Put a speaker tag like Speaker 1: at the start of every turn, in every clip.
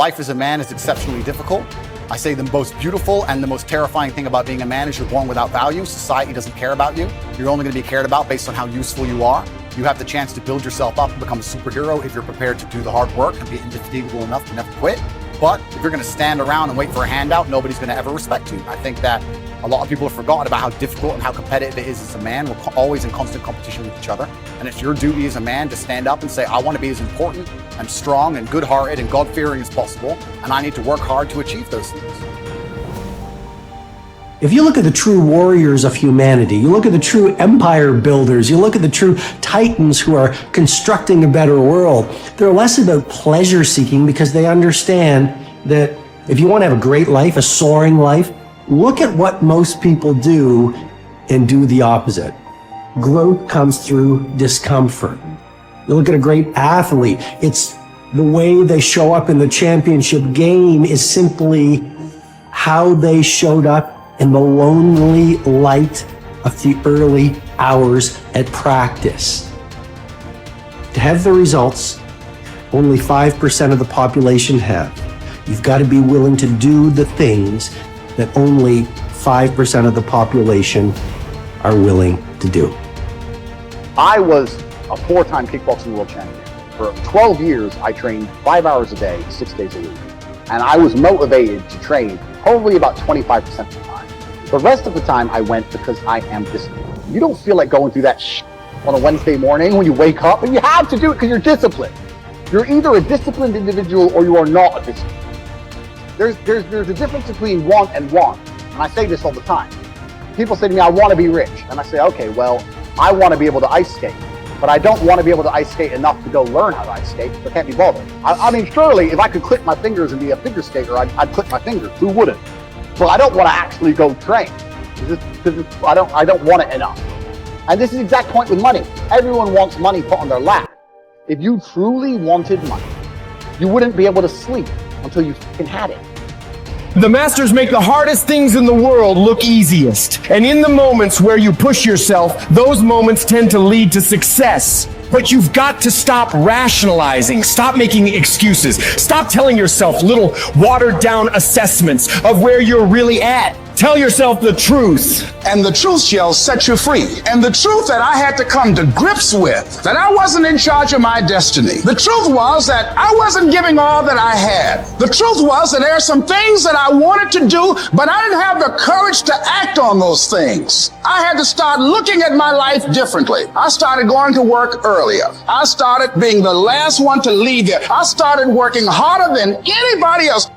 Speaker 1: Life as a man is exceptionally difficult. I say the most beautiful and the most terrifying thing about being a man is you're born without value. Society doesn't care about you. You're only going to be cared about based on how useful you are. You have the chance to build yourself up and become a superhero if you're prepared to do the hard work and be indefatigable enough to never quit. But if you're going to stand around and wait for a handout, nobody's going to ever respect you. I think that a lot of people have forgotten about how difficult and how competitive it is as a man. We're always in constant competition with each other. And it's your duty as a man to stand up and say, I want to be as important and strong and good-hearted and God-fearing as possible. And I need to work hard to achieve those things.
Speaker 2: If you look at the true warriors of humanity, you look at the true empire builders, you look at the true titans who are constructing a better world, they're less about pleasure seeking because they understand that if you want to have a great life, a soaring life, look at what most people do and do the opposite. Growth comes through discomfort. You look at a great athlete, it's the way they show up in the championship game is simply how they showed up in the lonely light of the early hours at practice. To have the results only 5% of the population have, you've got to be willing to do the things that only 5% of the population are willing to do.
Speaker 1: I was a 4-time kickboxing world champion. For 12 years, I trained 5 hours a day, 6 days a week. And I was motivated to train probably about 25% of the time. The rest of the time I went because I am disciplined. You don't feel like going through that on a Wednesday morning when you wake up, and you have to do it because you're disciplined. You're either a disciplined individual or you are not a disciplined. There's a difference between want and want. And I say this all the time. People say to me, I want to be rich. And I say, okay, well, I want to be able to ice skate, but I don't want to be able to ice skate enough to go learn how to ice skate. I can't be bothered. I mean, surely if I could click my fingers and be a figure skater, I'd click my fingers. Who wouldn't? But I don't want to actually go train because I don't want it enough. And this is the exact point with money. Everyone wants money put on their lap. If you truly wanted money, you wouldn't be able to sleep until you fucking had it.
Speaker 3: The masters make the hardest things in the world look easiest. And in the moments where you push yourself, those moments tend to lead to success. But you've got to stop rationalizing, stop making excuses, stop telling yourself little watered down assessments of where you're really at. Tell yourself the truth.
Speaker 4: And the truth shall set you free. And the truth that I had to come to grips with, that I wasn't in charge of my destiny. The truth was that I wasn't giving all that I had. The truth was that there are some things that I wanted to do, but I didn't have the courage to act on those things. I had to start looking at my life differently. I started going to work earlier. I started being the last one to leave here. I started working harder than anybody else.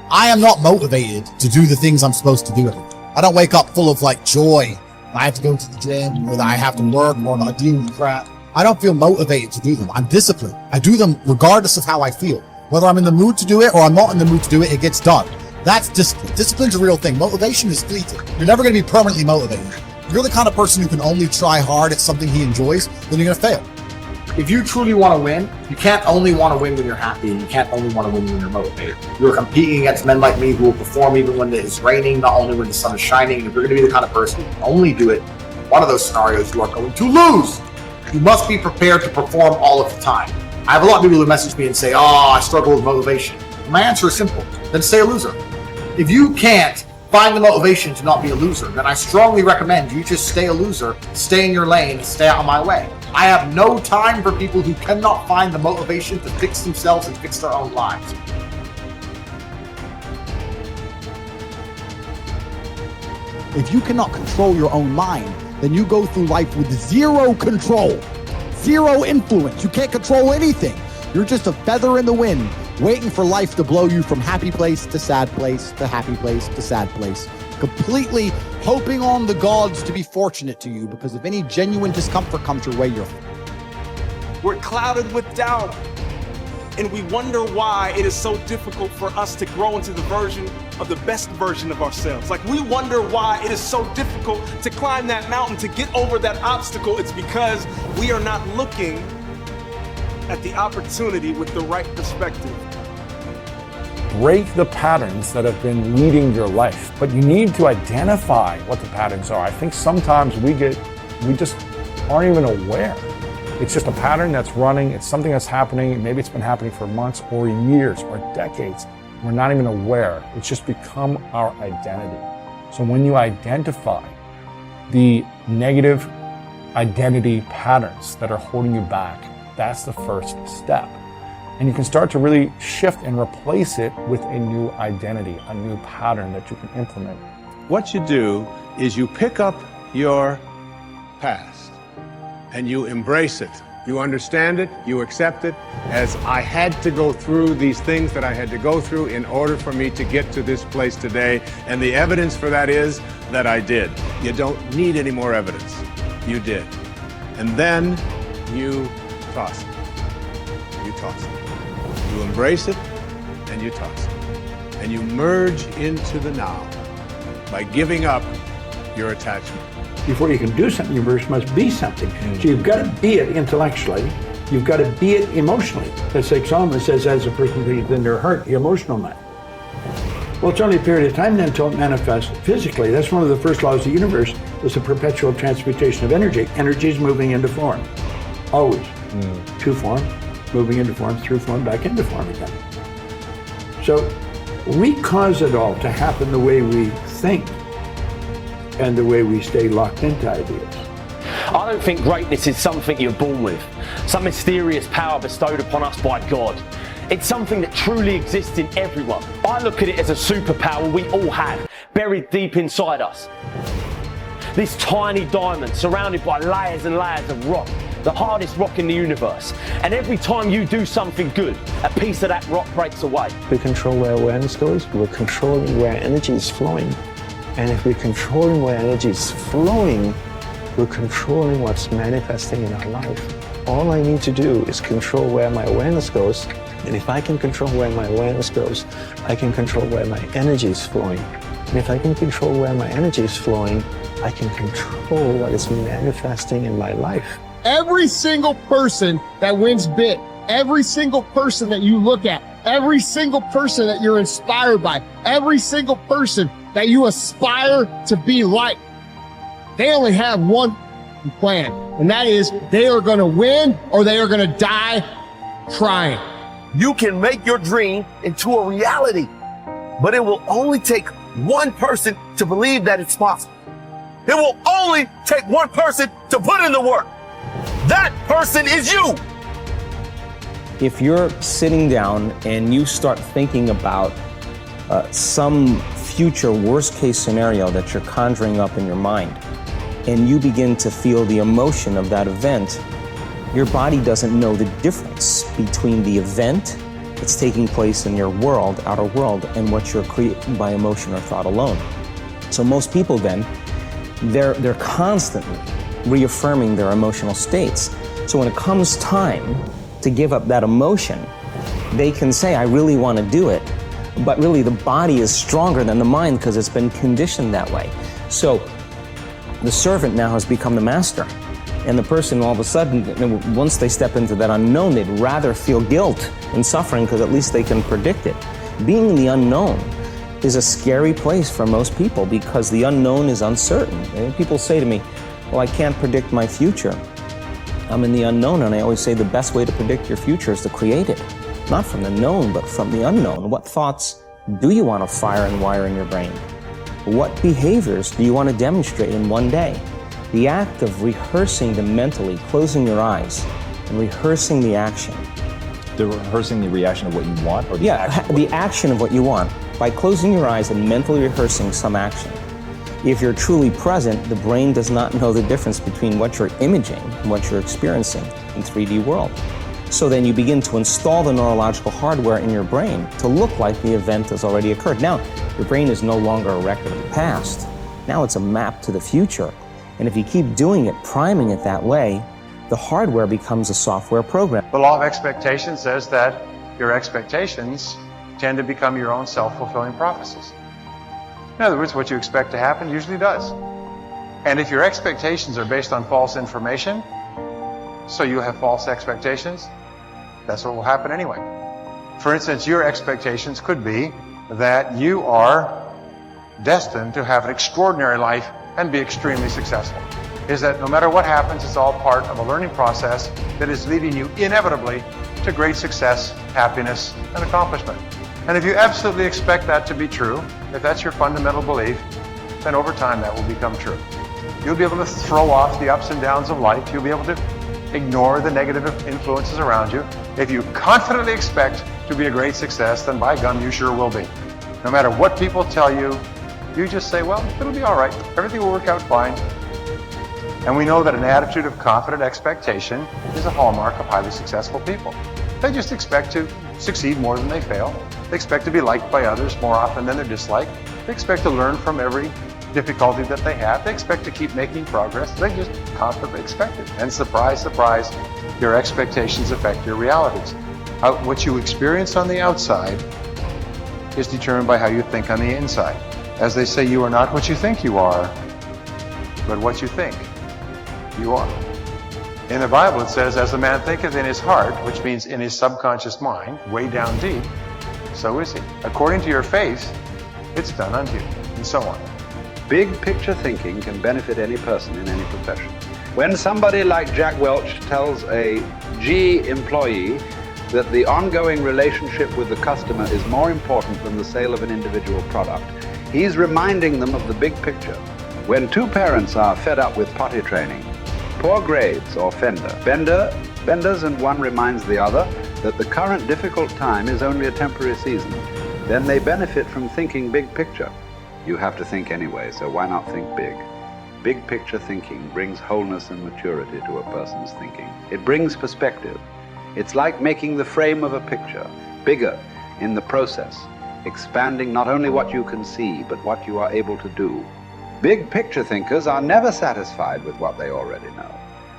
Speaker 5: I am not motivated to do the things I'm supposed to do. I don't wake up full of joy. I have to go to the gym, or that I have to work, or I deal with crap. I don't feel motivated to do them. I'm disciplined. I do them regardless of how I feel. Whether I'm in the mood to do it or I'm not in the mood to do it, it gets done. That's discipline. Discipline's a real thing. Motivation is fleeting. You're never going to be permanently motivated. If you're the kind of person who can only try hard at something he enjoys, then you're going to fail.
Speaker 6: If you truly want to win, you can't only want to win when you're happy, and you can't only want to win when you're motivated. You're competing against men like me who will perform even when it's raining, not only when the sun is shining. And if you're going to be the kind of person who can only do it in one of those scenarios, you are going to lose. You must be prepared to perform all of the time. I have a lot of people who message me and say, I struggle with motivation. My answer is simple. Then stay a loser. If you can't find the motivation to not be a loser, then I strongly recommend you just stay a loser, stay in your lane, stay out of my way. I have no time for people who cannot find the motivation to fix themselves and fix their own lives.
Speaker 5: If you cannot control your own mind, then you go through life with zero control, zero influence. You can't control anything. You're just a feather in the wind, waiting for life to blow you from happy place to sad place to happy place to sad place, completely hoping on the gods to be fortunate to you, because if any genuine discomfort comes your way,
Speaker 7: we're clouded with doubt, and we wonder why it is so difficult for us to grow into the best version of ourselves. We wonder why it is so difficult to climb that mountain, to get over that obstacle. It's because we are not looking at the opportunity with the right perspective.
Speaker 8: Break the patterns that have been leading your life, but you need to identify what the patterns are. I think sometimes we just aren't even aware It's just a pattern that's running. It's something that's happening. Maybe it's been happening for months or years or decades. We're not even aware. It's just become our identity. So when you identify the negative identity patterns that are holding you back, that's the first step. And you can start to really shift and replace it with a new identity, a new pattern that you can implement.
Speaker 9: What you do is you pick up your past and you embrace it. You understand it, you accept it, as I had to go through these things that I had to go through in order for me to get to this place today. And the evidence for that is that I did. You don't need any more evidence. You did. And then you toss it. You toss it. You embrace it and you toss it. And you merge into the now by giving up your attachment.
Speaker 10: Before you can do something, you first must be something. So you've got to be it intellectually. You've got to be it emotionally. That's like Solomon says, as a person thinks in their heart, the emotional man. Well, it's only a period of time then until it manifests physically. That's one of the first laws of the universe, is the perpetual transmutation of energy. Energy is moving into form, always. To form, moving into form, through form, back into form again. So we cause it all to happen the way we think and the way we stay locked into ideas.
Speaker 11: I don't think greatness is something you're born with, some mysterious power bestowed upon us by God. It's something that truly exists in everyone. I look at it as a superpower we all have, buried deep inside us. This tiny diamond surrounded by layers and layers of rock, the hardest rock in the universe. And every time you do something good, a piece of that rock breaks away.
Speaker 12: We control where awareness goes, we're controlling where energy is flowing. And if we're controlling where energy is flowing, we're controlling what's manifesting in our life. All I need to do is control where my awareness goes. And if I can control where my awareness goes, I can control where my energy is flowing. And if I can control where my energy is flowing, I can control what is manifesting in my life.
Speaker 13: Every single person that wins big, every single person that you look at, every single person that you're inspired by, every single person that you aspire to be like, they only have one plan, and that is they are going to win or they are going to die trying.
Speaker 14: You can make your dream into a reality, but it will only take one person to believe that it's possible. It will only take one person to put in the work. That person is you.
Speaker 12: If you're sitting down and you start thinking about some future worst case scenario that you're conjuring up in your mind, and you begin to feel the emotion of that event, your body doesn't know the difference between the event that's taking place in your world, outer world, and what you're creating by emotion or thought alone. So most people then, they're constantly reaffirming their emotional states. So when it comes time to give up that emotion, they can say, I really want to do it. But really the body is stronger than the mind because it's been conditioned that way. So the servant now has become the master. And the person all of a sudden, once they step into that unknown, they'd rather feel guilt and suffering because at least they can predict it. Being in the unknown is a scary place for most people because the unknown is uncertain. And people say to me, well, I can't predict my future. I'm in the unknown, and I always say the best way to predict your future is to create it. Not from the known, but from the unknown. What thoughts do you want to fire and wire in your brain? What behaviors do you want to demonstrate in one day? The act of rehearsing them mentally, closing your eyes, and rehearsing the action.
Speaker 15: Rehearsing the reaction of what you want? Or the action?
Speaker 12: The action of what you want. By closing your eyes and mentally rehearsing some action. If you're truly present, the brain does not know the difference between what you're imaging and what you're experiencing in 3D world. So then you begin to install the neurological hardware in your brain to look like the event has already occurred. Now, your brain is no longer a record of the past. Now it's a map to the future. And if you keep doing it, priming it that way, the hardware becomes a software program.
Speaker 16: The law of expectation says that your expectations tend to become your own self-fulfilling prophecies. In other words, what you expect to happen usually does. And if your expectations are based on false information, so you have false expectations, that's what will happen anyway. For instance, your expectations could be that you are destined to have an extraordinary life and be extremely successful. is that no matter what happens, it's all part of a learning process that is leading you inevitably to great success, happiness, and accomplishment. And if you absolutely expect that to be true, if that's your fundamental belief, then over time that will become true. You'll be able to throw off the ups and downs of life. You'll be able to ignore the negative influences around you. If you confidently expect to be a great success, then by gum, you sure will be. No matter what people tell you, you just say, well, it'll be all right. Everything will work out fine. And we know that an attitude of confident expectation is a hallmark of highly successful people. They just expect to succeed more than they fail. They expect to be liked by others more often than they're disliked. They expect to learn from every difficulty that they have. They expect to keep making progress. They just confidently expect it. And surprise, surprise, your expectations affect your realities. What you experience on the outside is determined by how you think on the inside. As they say, you are not what you think you are, but what you think you are. In the Bible it says, as a man thinketh in his heart, which means in his subconscious mind, way down deep, so is he. According to your faith, it's done unto you, and so on.
Speaker 17: Big picture thinking can benefit any person in any profession. When somebody like Jack Welch tells a G employee that the ongoing relationship with the customer is more important than the sale of an individual product, he's reminding them of the big picture. When two parents are fed up with potty training, poor grades or benders, and one reminds the other that the current difficult time is only a temporary season, then they benefit from thinking big picture. You have to think anyway, so why not think big? Big picture thinking brings wholeness and maturity to a person's thinking. It brings perspective. It's like making the frame of a picture bigger in the process, expanding not only what you can see, but what you are able to do. Big picture thinkers are never satisfied with what they already know.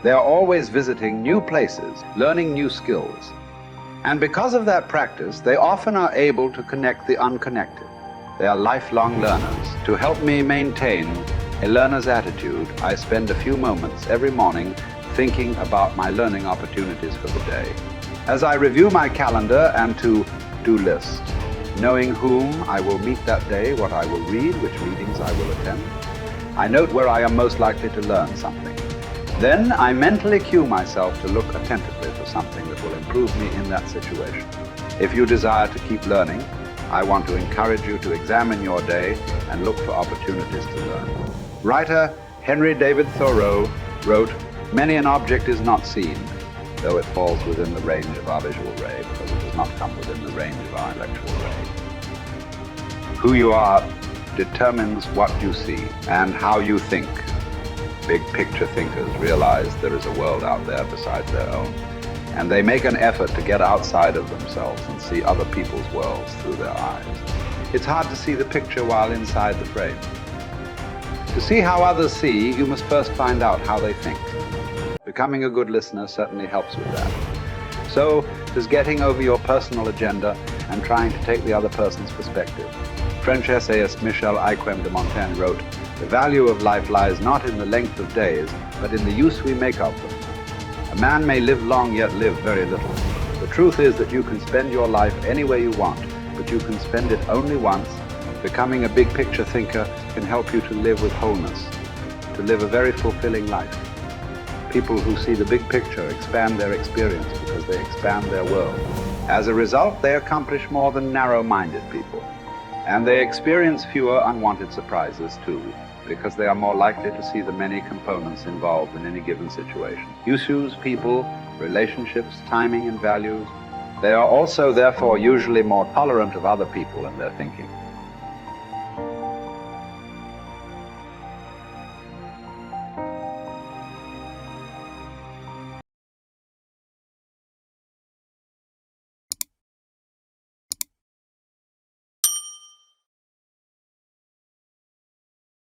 Speaker 17: They are always visiting new places, learning new skills. And because of that practice, they often are able to connect the unconnected. They are lifelong learners. To help me maintain a learner's attitude, I spend a few moments every morning thinking about my learning opportunities for the day. As I review my calendar and to-do list, knowing whom I will meet that day, what I will read, which meetings I will attend, I note where I am most likely to learn something. Then I mentally cue myself to look attentively for something that will improve me in that situation. If you desire to keep learning, I want to encourage you to examine your day and look for opportunities to learn. Writer Henry David Thoreau wrote, "Many an object is not seen, though it falls within the range of our visual ray, because it does not come within the range of our intellectual ray." Who you are determines what you see and how you think. Big picture thinkers realize there is a world out there besides their own, and they make an effort to get outside of themselves and see other people's worlds through their eyes. It's hard to see the picture while inside the frame. To see how others see, you must first find out how they think. Becoming a good listener certainly helps with that. So does getting over your personal agenda and trying to take the other person's perspective. French essayist Michel Ayquem de Montaigne wrote, "The value of life lies not in the length of days, but in the use we make of them." A man may live long yet live very little. The truth is that you can spend your life any way you want, but you can spend it only once. Becoming a big picture thinker can help you to live with wholeness, to live a very fulfilling life. People who see the big picture expand their experience because they expand their world. As a result, they accomplish more than narrow-minded people. And they experience fewer unwanted surprises too, because they are more likely to see the many components involved in any given situation. Issues, people, relationships, timing, and values. They are also, therefore, usually more tolerant of other people and their thinking.